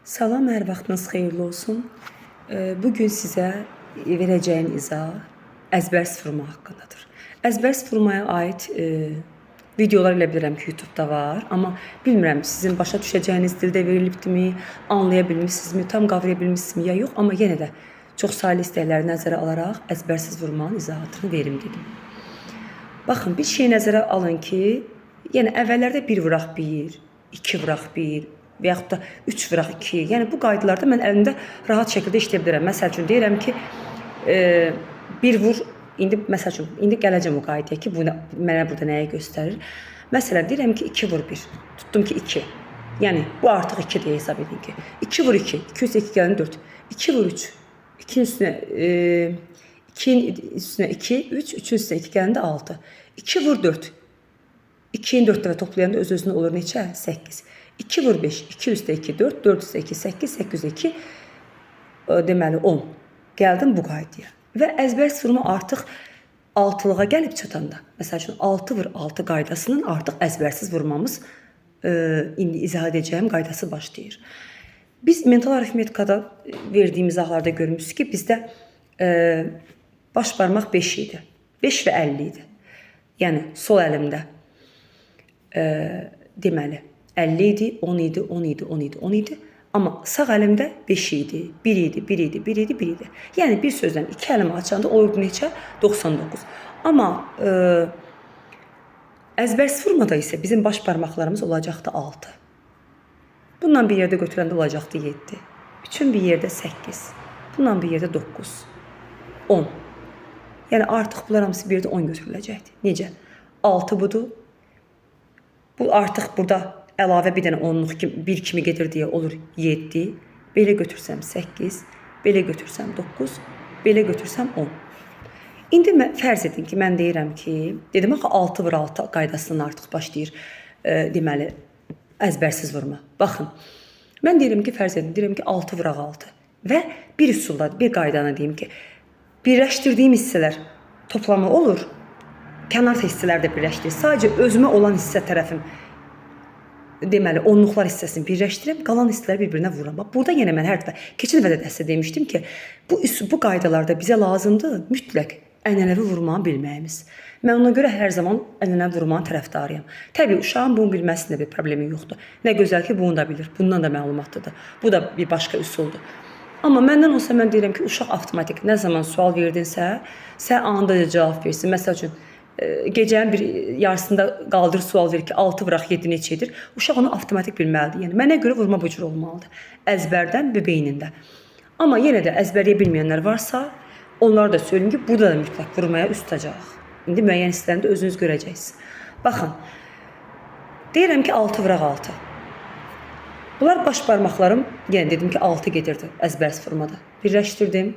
Salam, hər vaxtınız xeyirli olsun. Bugün sizə verəcəyim izah əzbər vurma haqqındadır. Əzbər vurmaya aid videolar elə bilirəm ki, YouTube-da var, amma bilmirəm sizin başa düşəcəyiniz dildə verilibdimi, anlaya bilmisinizmi, tam qavraya bilmisinizmi ya yox, amma yenə də çox saylı istəkləri nəzərə alaraq əzbərsiz vurmanın izahatını verim dedim. Baxın, bir şey nəzərə alın ki, yəni əvvəllərdə 1 vuraq 1, 2 vuraq 1 və yaxud da 3 vuraq 2. Yəni bu qaydalarda mən əlimdə rahat şəkildə işləyə bilərəm. Məsəl üçün deyirəm ki, 1 vur, məsəl üçün indi gələcəm o qaydaya ki, bu mənə burada nəyi göstərir? Məsələn, deyirəm ki, 2 vur 1. Tutdum ki 2. Yəni bu artıq 2 deyə hesab edin ki. 2 vur 2, 2 üstə 2 gəlin 4. 2 vur 3, 2-nin üstünə 2-nin üstünə 2, 3, 3-ün üstünə 2 gələndə 6. 2 vur 4. 2-ni 4 dəfə toplayanda öz-özünə olur neçə? 8. 2 vur 5, 2 üstə 2, 4, 4 üstə 2, 8, 8 2, deməli 10. Gəldim bu qaydaya. Və əzbər vurma artıq 6-lığa gəlib çatanda, məsəl üçün 6 vur 6 qaydasının artıq əzbərsiz vurmamız indi izah edəcəyim qaydası başlayır. Biz mental arifmetikada verdiyimiz izahlarda görmüşsünüz ki, bizdə baş barmaq 5 idi. 5 və 50 idi. Yəni sol əlimdə deməli 50 idi, 10 idi, 10 idi, 10 idi, 10 idi. Amma sağ əlimdə 5 idi, 1 idi, 1 idi, 1 idi, 1 idi. Yəni bir sözlə 2 əlimi açanda olurdu neçə? 99. Amma əzbərsiz vurmada isə bizim baş barmaqlarımız olacaqdı 6. Bundan bir yerdə götürəndə olacaqdı 7. Üçün bir yerdə 8. Bundan bir yerdə 9. 10. Yəni artıq bunlar hamısı bir yerdə 10 götürüləcəkdi. Necə? 6 budur. Bu artıq burada əlavə bir dənə 10-luq kimi, 1 kimi gedir deyə olur 7. Belə götürsəm 8. Belə götürsəm 9. Belə götürsəm 10. İndi fərz edin ki, mən deyirəm ki, dedim axı 6 vur 6 qaydasından artıq başlayır deməli əzbərsiz vurma. Baxın, mən deyirəm ki, fərz edin, deyirəm ki 6 vuraq 6. Və bir üsulla, bir qaydanı deyim ki, birləşdirdiyim hissələr toplamı olur. Kənar hissələr də birləşdirir. Sadəcə özümə olan hissə tərəfim deməli onluqlar hissəsini birləşdirib, qalan hissələri bir-birinə vururam. Bax, burada yenə mən hər dəfə keçən dəfə də sizə demişdim ki, bu qaydalarda bizə lazımdır mütləq ənənəvi vurmanı bilməyimiz. Mən ona görə hər zaman ənənəvi vurmanın tərəfdarıyam. Təbii uşağın bunu bilməsində bir problemi yoxdur. Nə gözəl ki, bunu da bilir. Bundan da məlumatlıdır. Bu da bir başqa üsuldur. Amma məndən olsa mən deyirəm ki, uşaq avtomatik nə zaman sual verdinsə, sən anında cavab versin. Məsəl üçün gecənin bir yarısında qaldır sual verir ki, 6 vuraq 7 neçədir. Uşaq onu avtomatik bilməlidir. Yəni mənə görə vurma bu cür olmalıdır. Əzbərdən və beynində. Amma yenə də əzbərləyə bilməyənlər varsa, onlara da söyleyeyim ki, burada da mütləq vurmaya üst tutacaq. İndi müəyyən hisslərində özünüz görəcəksiniz. Baxın. Deyirəm ki, 6 vuraq 6. Bunlar baş barmaqlarım, yenə dedim ki, 6 gedirdi əzbərsiz vurmada. Birləşdirdim.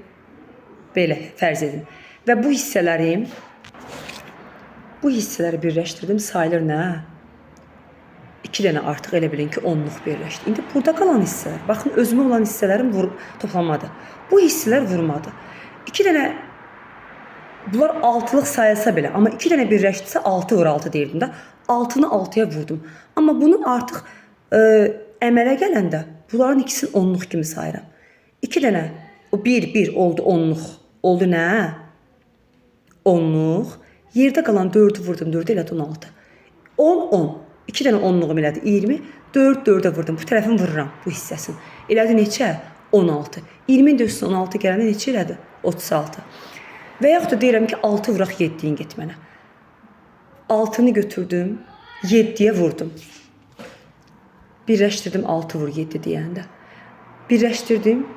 Belə fərz edin. Və bu hissələri birləşdirdim, sayılır nə? 2 dənə artıq elə bilin ki, 10-luq birləşdi. İndi burada qalan hissələr, baxın, özümə olan hissələrim toplanmadı. Bu hissələr vurmadı. 2 dənə, bunlar 6-lıq sayılsa belə, amma 2 dənə birləşdirsə 6 vur 6 deyirdim də. 6-nı 6-ya vurdum. Amma bunun artıq əmələ gələndə bunların ikisini 10-luq kimi sayıram. 2 dənə, o 1 oldu 10-luq. Oldu nə? 10-luq. Yerdə qalan 4-ü vurdum, 4 elədi 16. 10. 2 dənə 10-luğum elədi 20. 4-4-ə vurdum. Bu tərəfini vururam bu hissəsini. Elədi neçə? 16. 20-nin də üstünə 16 gələndə neçə elədi? 36. Və yaxud da deyirəm ki, 6 vuraq 7-yin getmənə. 6-nı götürdüm, 7-yə vurdum. Birləşdirdim 6 vur 7 deyəndə. Birləşdirdim.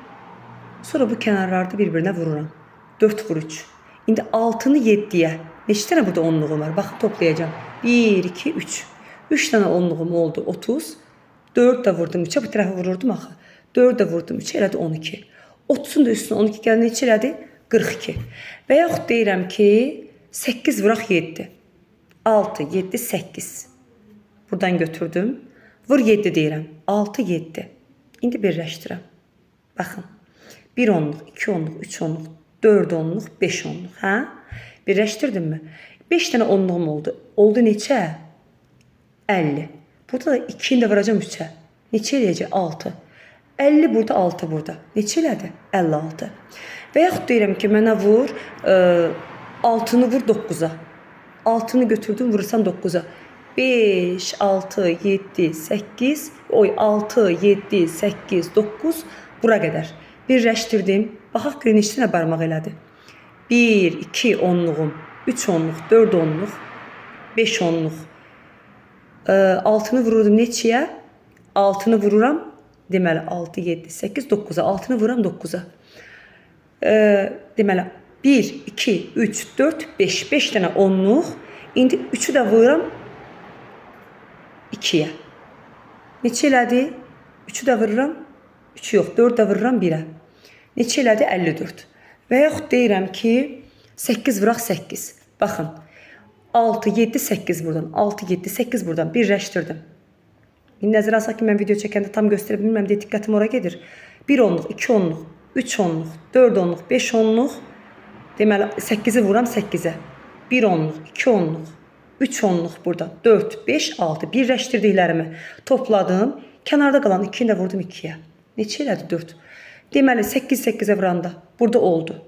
Sonra bu kənarlarda bir-birinə vururam. 4 vur 3. İndi 6-nı 7-yə. Neçə dənə burada 10-luğum var? Baxın, toplayacağım. 1, 2, 3. 3 dənə 10-luğum oldu 30. 4 də vurdum 3-ə. Bu tərəfə vururdum axı. 4 də vurdum 3-ə. Elədi 12. 30-un da üstünə 12 gəldi. Neçə elədi? 42. Və yaxud deyirəm ki, 8 vuraq 7. 6, 7, 8. Buradan götürdüm. Vur 7 deyirəm. 6, 7. İndi birləşdirəm. Baxın. 1 onluq, 2 onluq, 3 onluq, 4 onluq, 5 onluq. Hə? Birləşdirdim mi? 5 dənə onluğum oldu. Oldu neçə? 50. Burada da 2-ni də vuracam 3-ə. Neçə eləyəcək? 6. 50 burada, 6 burada. Neçə elədi? 56. Və yaxud deyirəm ki, mənə vur 6-nı vur 9-a. 6-nı götürdüm, vurursan 9-a. 5, 6, 7, 8, 6, 7, 8, 9 bura qədər. Birləşdirdim. Baxaq görün neçə dənə barmaq elədi. 1, 2 onluğum, 3 onluq, 4 onluq, 5 onluq. 6-nı vururdum neçəyə? 6-nı vururam. Deməli 6, 7, 8, 9-a. 6-nı vururam 9-a. Deməli 1, 2, 3, 4, 5. 5 dənə onluq. İndi 3-ü də vururam 2-yə. Neçə elədi? 3-ü də vururam. 3 yox, 4 də vururam 1-ə. Neçə elədi? 54. Və yaxud deyirəm ki, 8 vuraq 8. Baxın. 6, 7, 8 buradan. 6, 7, 8 buradan. Birləşdirdim. İndi nəzərə alsaq ki, mən video çəkəndə tam göstərə bilmirəm deyə diqqətim ora gedir. 1 onluq, 2 onluq, 3 onluq, 4 onluq, 5 onluq. Deməli 8-i vuram 8-ə. 1 onluq, 2 onluq, 3 onluq burada. 4, 5, 6. Birləşdirdiklərimi topladım. Kənarda qalan 2-ni də vurdum 2-yə. Neçə elədi? 4. Deməli 8, 8-ə vuranda burada oldu.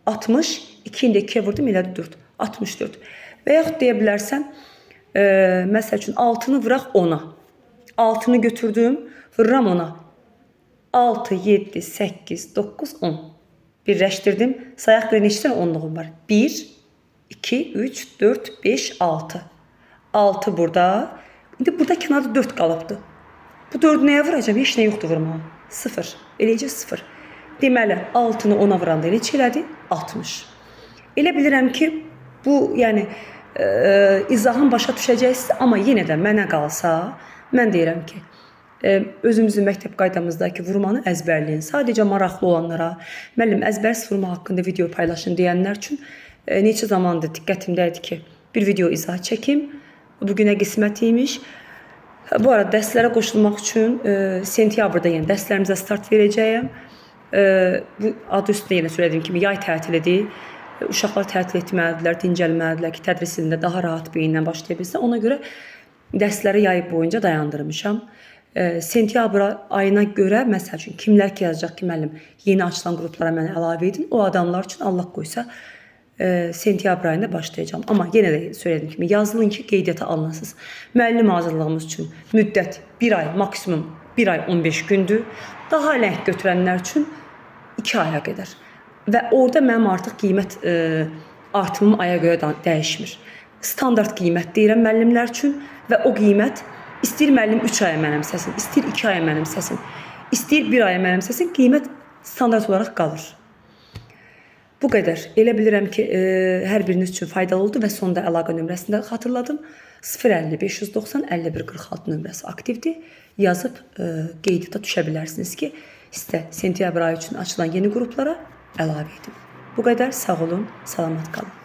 60, 2-ni də 2-yə vurdum, elədi 4. 64. Və yaxud deyə bilərsən, məsəl üçün 6-nı vuraq 10-a. 6-nı götürdüm, vururam ona. 6, 7, 8, 9, 10. Birləşdirdim. Sayaq görə neçə dənə onluğum var? 1, 2, 3, 4, 5, 6. 6 burada. İndi burada kənarda 4 qalıbdı. Bu 4-ü nəyə vuracam? Heç nə yoxdur vurmağa. 0. Eləcə 0. Deməli, 6-nı 10-a vuranda neçə elədi? 60. Elə bilirəm ki, bu yəni izahın başa düşəcəksiniz, amma yenə də mənə qalsa, mən deyirəm ki, özümüzün məktəb qaydamızdakı vurmanı əzbərləyin. Sadəcə maraqlı olanlara, müəllim əzbərsiz vurma haqqında video paylaşın deyənlər üçün neçə zamandır diqqətimdədir ki, bir video izah çəkim. Bugünə qismət imiş. Bu arada dərslərə qoşulmaq üçün sentyabrda yəni dərslərimizə start verəcəyəm. Bu adı üstündə yenə söylədiyim kimi yay tətilidir. Uşaqlar tətil etməlidirlər, dincəlməlidirlər ki, tədris ilində daha rahat beyinlə başlaya bilsin. Ona görə dərsləri yay boyunca dayandırmışam. Sentyabr ayına görə, məsəl üçün, kimlər ki yazacaq ki, müəllim, yeni açılan qruplara mənə əlavə edin. O adamlar üçün Allah qoysa sentyabr ayında başlayacağım. Amma yenə də söylədiyim kimi, yazılın ki, qeydiyyata alınasınız. Müəllim hazırlığımız üçün müddət 1 ay, maksimum 1 ay 15 gündür. Daha lənг götürənlər üçün 2 aya qədər. Və orada mənim artıq qiymət artımım aya görə dəyişmir. Standart qiymət deyirəm müəllimlər üçün və o qiymət istəyir müəllim 3 aya mənimsəsin, istəyir 2 aya mənimsəsin, istəyir 1 aya mənimsəsin, qiymət standart olaraq qalır. Bu qədər. Elə bilirəm ki, hər biriniz üçün faydalı oldu və sonda əlaqə nömrəsini də xatırladım. 050 590 51 46 nömrəsi aktivdir. Yazıb qeydiyyata düşə bilərsiniz ki, sizə sentyabr ayı üçün açılan yeni qruplara əlavə edin. Bu qədər. Sağ olun, salamat qalın.